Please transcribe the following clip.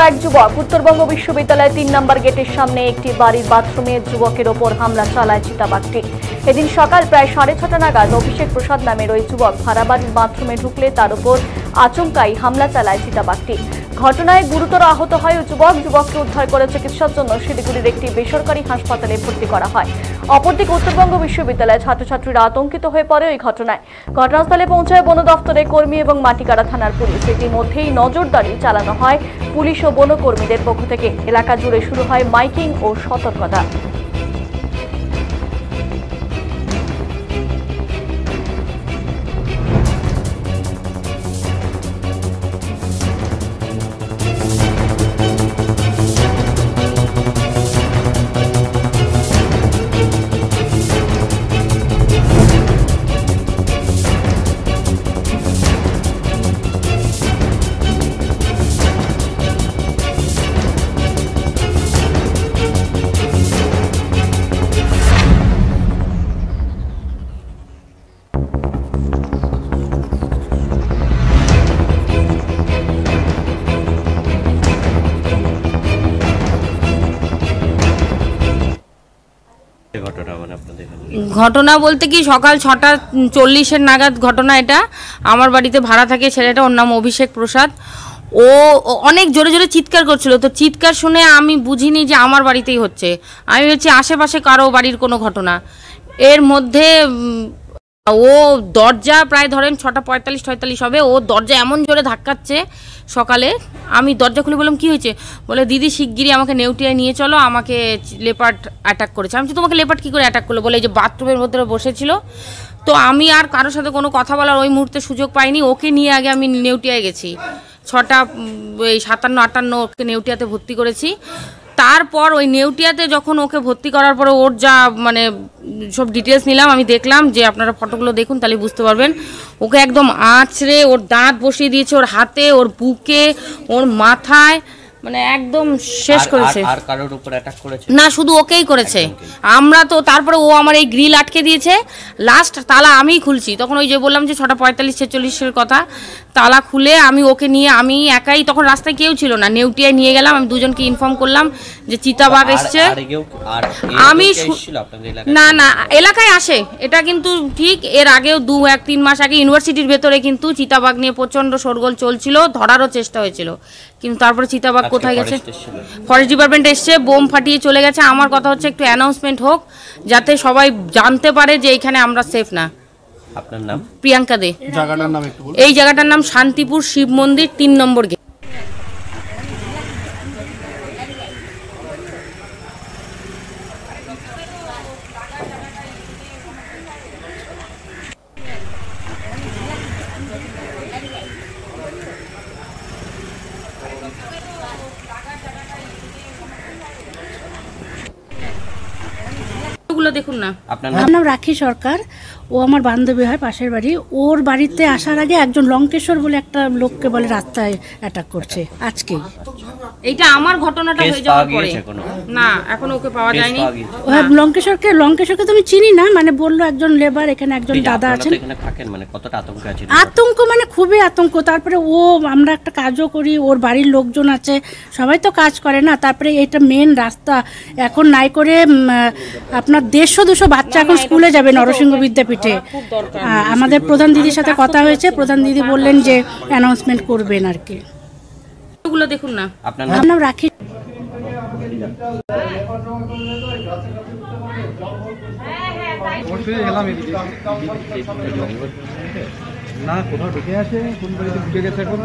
এক যুবক। উত্তরবঙ্গ বিশ্ববিদ্যালয়ের ৩ নম্বর গেটের সামনে একটি বাড়ির বাথরুমে যুবকের ওপর হামলা চালায় চিতাবাঘটি। এদিন সকাল প্রায় 6:30 নাগাদ অভিষেক প্রসাদ নামের ওই যুবক ভাড়া বাড়ির বাথরুমে ঢুকলে তার উপর আচমকাই হামলা চালায় চিতাবাঘটি। ঘটনায় গুরুতর আহত হয় ওই যুবককে উদ্ধার করে চিকিৎসার জন্য শিলিগুড়ির একটি বেসরকারি হাসপাতালে ভর্তি করা হয়। অপরদিকে উত্তরবঙ্গ বিশ্ববিদ্যালয়ের ছাত্রছাত্রীরা আতঙ্কিত হয়ে পড়ে ওই ঘটনায়। ঘটনাস্থলে পৌঁছায় বন দফতরের কর্মী এবং মাটিকাড়া থানার পুলিশ। ইতিমধ্যেই নজরদারি চালানো হয় পুলিশ ও বনকর্মীদের পক্ষ থেকে। এলাকা জুড়ে শুরু হয় মাইকিং ও সতর্কতা। ঘটনা বলতে কি সকাল 6:40 নাগাদ ঘটনা। এটা আমার বাড়িতে ভাড়া থাকে ছেলেটা, ওর নাম অভিষেক প্রসাদ। ও অনেক জোরে জোরে চিৎকার করছিল, তো চিৎকার শুনে আমি বুঝিনি যে আমার বাড়িতেই হচ্ছে। আমি হচ্ছে আশেপাশে কারো বাড়ির কোনো ঘটনা। এর মধ্যে ও দরজা প্রায় ধরেন 6:45-46 হবে, ও দরজা এমন জোরে ধাক্কাচ্ছে সকালে। আমি দরজা খুলে বললাম কি হয়েছে, বলে দিদি শিগগিরই আমাকে নেউটিয়ায় নিয়ে চলো, আমাকে লেপার্ড অ্যাটাক করেছে। আমি তোমাকে লেপার্ড কী করে অ্যাটাক করলো, বলে এই যে বাথরুমের মধ্যে বসেছিল। তো আমি আর কারোর সাথে কোনো কথা বলার ওই মুহূর্তে সুযোগ পাইনি। ওকে নিয়ে আগে আমি নেউটিয়ায় গেছি, 6:57-58 ওকে নেউটিয়াতে ভর্তি করেছি। তারপর ওই নেউটিয়াতে যখন ওকে ভর্তি করার পরে ওর যা মানে সব ডিটেলস নিলাম, আমি দেখলাম যে আপনারা ফটোগুলো দেখুন তাহলে বুঝতে পারবেন। ওকে একদম আঁচড়ে ওর দাঁত বসিয়ে দিয়েছে, ওর হাতে, ওর বুকে, ওর মাথায়, মানে একদম শেষ করেছে। আর কারোর উপর অ্যাটাক করেছে না, শুধু ওকেই করেছে। আমরা তো তারপরে ও আমার এই গ্রিল আটকে দিয়েছে, লাস্ট তালা আমিই খুলছি। তখন ওই যে বললাম যে 6:45-46 কথা, তালা খুলে আমি ওকে নিয়ে, আমি একাই, তখন রাস্তায় কেউ ছিল না, নেউটিয়ায় নিয়ে গেলাম। আমি দুজনকে ইনফর্ম করলাম যে চিতাবাঘ এসছে। আমি না না এলাকায় আসে, এটা কিন্তু ঠিক। এর আগেও 2-3 মাস আগে ইউনিভার্সিটির ভেতরে কিন্তু চিতাবাঘ নিয়ে প্রচণ্ড শোরগোল চলছিল, ধরারও চেষ্টা হয়েছিল, কিন্তু তারপরে চিতাবাঘ কোথায় গেছে? ফরেস্ট ডিপার্টমেন্ট এসছে, বোম ফাটিয়ে চলে গেছে। আমার কথা হচ্ছে একটু অ্যানাউন্সমেন্ট হোক, যাতে সবাই জানতে পারে যে এইখানে আমরা সেফ না। আপনার নাম? প্রিয়াঙ্কা দে। জায়গাটার নাম একটু বলুন। এই জায়গাটার নাম শান্তিপুর শিব মন্দির, 3 নম্বর গেট। দেখুন না। আপনার নাম রাখি সরকার। ও আমার বান্ধবী হয়, পাশের বাড়ি। ওর বাড়িতে আসার আগে একজন লঙ্কেশ্বর বলে একটা লোককে বলে রাস্তায় অ্যাটাক করছে আজকেই। এইটা আমার ঘটনাটা হয়ে যাওয়ার পরে না, এখনো ওকে পাওয়া যায়নি। লঙ্কেশ্বরকে তো আমি চিনি না, মানে বললো একজন লেবার, এখানে একজন দাদা আছেন। আতঙ্ক মানে খুবই আতঙ্ক। তারপরে আমরা একটা কাজও করি, ওর বাড়ির লোকজন আছে, সবাই তো কাজ করে না। তারপরে এটা মেন রাস্তা, এখন নাই করে আপনার 150-200 বাচ্চা এখন স্কুলে যাবে নরসিংহ বিদ্যাপীঠে। আমাদের প্রধান দিদির সাথে কথা হয়েছে, প্রধান দিদি বললেন যে অ্যানাউন্সমেন্ট করবেন আর কি। দেখুন না। আপনার নাম রাখি। না কোথাও ঢুকে আছে, কোন বাড়িতে ঢুকে গেছে এখন।